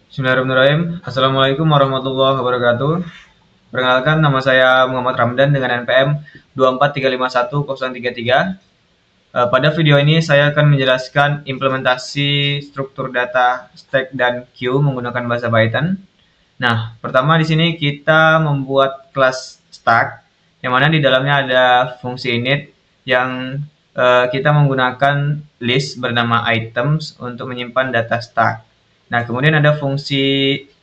Bismillahirrahmanirrahim. Assalamualaikum warahmatullahi wabarakatuh. Perkenalkan, nama saya Muhammad Ramdan dengan NPM 243510033. Pada video ini saya akan menjelaskan implementasi struktur data stack dan queue menggunakan bahasa Python. Nah, pertama di sini kita membuat kelas stack, yang mana di dalamnya ada fungsi init yang kita menggunakan list bernama items untuk menyimpan data stack. Nah, kemudian ada fungsi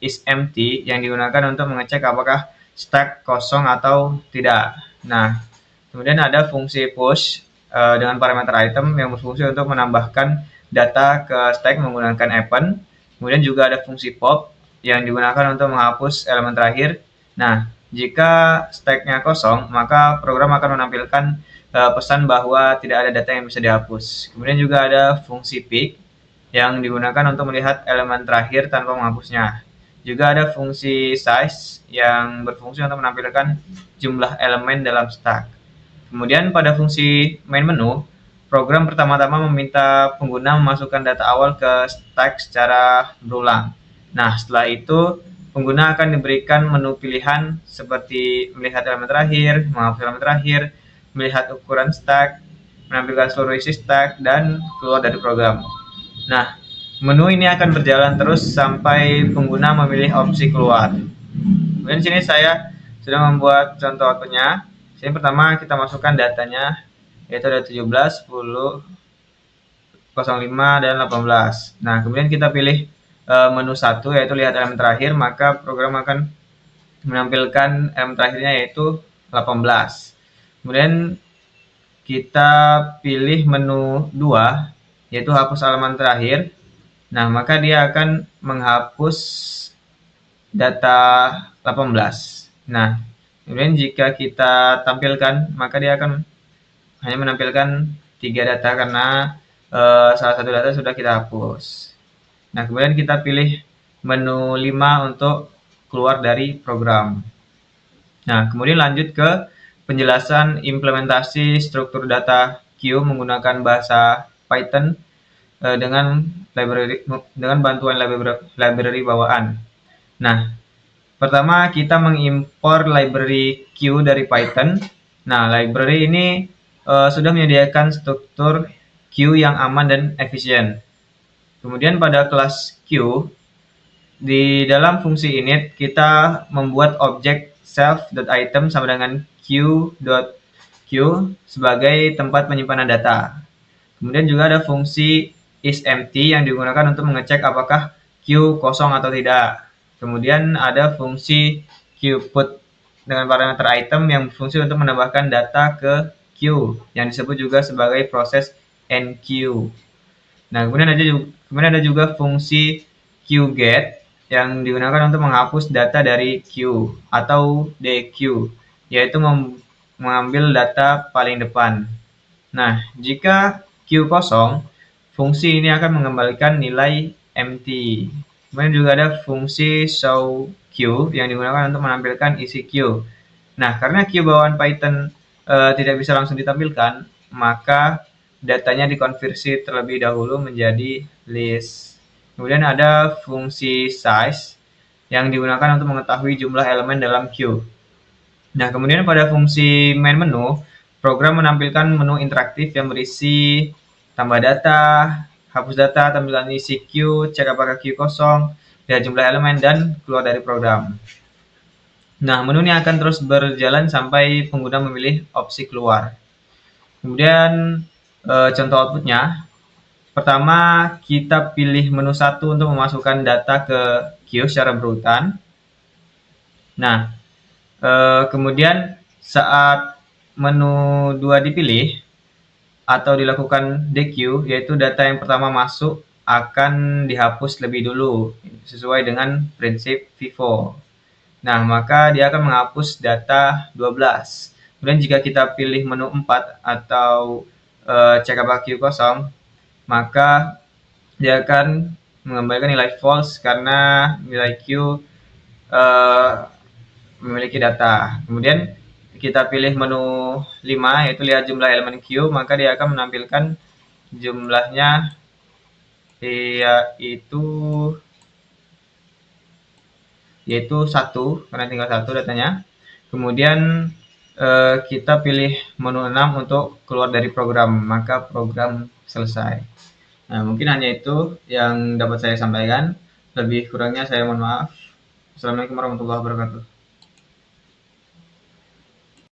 isEmpty yang digunakan untuk mengecek apakah stack kosong atau tidak. Nah, kemudian ada fungsi push dengan parameter item yang berfungsi untuk menambahkan data ke stack menggunakan append. Kemudian juga ada fungsi pop yang digunakan untuk menghapus elemen terakhir. Nah, jika stacknya kosong, maka program akan menampilkan pesan bahwa tidak ada data yang bisa dihapus. Kemudian juga ada fungsi pick yang digunakan untuk melihat elemen terakhir tanpa menghapusnya. Juga ada fungsi size yang berfungsi untuk menampilkan jumlah elemen dalam stack. Kemudian pada fungsi main menu, program pertama-tama meminta pengguna memasukkan data awal ke stack secara berulang. Nah, setelah itu pengguna akan diberikan menu pilihan seperti melihat elemen terakhir, menghapus elemen terakhir, melihat ukuran stack, menampilkan seluruh isi stack, dan keluar dari program. Nah, menu ini akan berjalan terus sampai pengguna memilih opsi keluar. Kemudian sini saya sudah membuat contoh outputnya. Sini pertama kita masukkan datanya, yaitu ada 17, 10, 05, dan 18. Nah, kemudian kita pilih menu 1, yaitu lihat elemen terakhir, maka program akan menampilkan elemen terakhirnya yaitu 18. Kemudian kita pilih menu 2, yaitu hapus elemen terakhir. Nah, maka dia akan menghapus data 18. Nah, kemudian jika kita tampilkan, maka dia akan hanya menampilkan 3 data karena salah satu data sudah kita hapus. Nah, kemudian kita pilih menu 5 untuk keluar dari program. Nah, kemudian lanjut ke penjelasan implementasi struktur data queue menggunakan bahasa Python dengan bantuan library bawaan. Nah, pertama kita mengimpor library queue dari Python. Nah, library ini sudah menyediakan struktur queue yang aman dan efisien. Kemudian pada kelas queue, di dalam fungsi init kita membuat objek self.item sama dengan queue.queue sebagai tempat penyimpanan data. Kemudian juga ada fungsi isEmpty yang digunakan untuk mengecek apakah queue kosong atau tidak. Kemudian ada fungsi queuePut dengan parameter item yang berfungsi untuk menambahkan data ke queue yang disebut juga sebagai proses enqueue. Nah, kemudian ada juga fungsi queueGet yang digunakan untuk menghapus data dari queue atau dequeue, yaitu mengambil data paling depan. Nah, jika queue kosong, fungsi ini akan mengembalikan nilai empty. Kemudian juga ada fungsi show queue yang digunakan untuk menampilkan isi queue. Nah, karena queue bawaan Python tidak bisa langsung ditampilkan, maka datanya dikonversi terlebih dahulu menjadi list. Kemudian ada fungsi size yang digunakan untuk mengetahui jumlah elemen dalam queue. Nah, kemudian pada fungsi main menu, program menampilkan menu interaktif yang berisi tambah data, hapus data, tampilan isi queue, cek apakah queue kosong, lihat jumlah elemen, dan keluar dari program. Nah, menu ini akan terus berjalan sampai pengguna memilih opsi keluar. Kemudian contoh outputnya, pertama kita pilih menu 1 untuk memasukkan data ke queue secara berurutan. Nah, kemudian saat menu 2 dipilih atau dilakukan dequeue, yaitu data yang pertama masuk akan dihapus lebih dulu sesuai dengan prinsip FIFO. Nah, maka dia akan menghapus data 12. Kemudian jika kita pilih menu 4 atau cek apakah queue kosong, maka dia akan mengembalikan nilai false karena nilai queue memiliki data. Kemudian kita pilih menu 5, yaitu lihat jumlah elemen queue, maka dia akan menampilkan jumlahnya yaitu yaitu satu, karena tinggal satu datanya. Kemudian kita pilih menu 6 untuk keluar dari program, maka program selesai. Nah, mungkin hanya itu yang dapat saya sampaikan. Lebih kurangnya saya mohon maaf. Assalamualaikum warahmatullahi wabarakatuh.